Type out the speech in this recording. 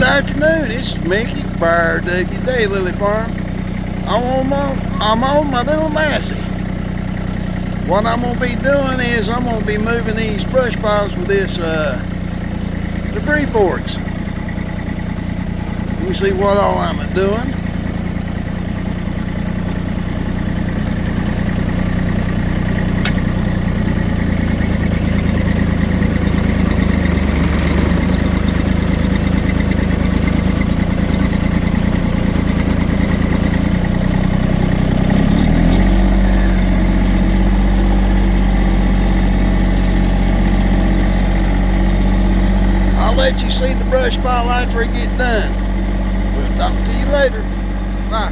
Good afternoon, this is Mickey, Briar Ducky Daylily Farm. I'm on my little Massey. What I'm going to be doing is I'm going to be moving these brush piles with this debris forks. You see what all I'm doing. I'll let you see the brush pile after it gets done. We'll talk to you later. Bye.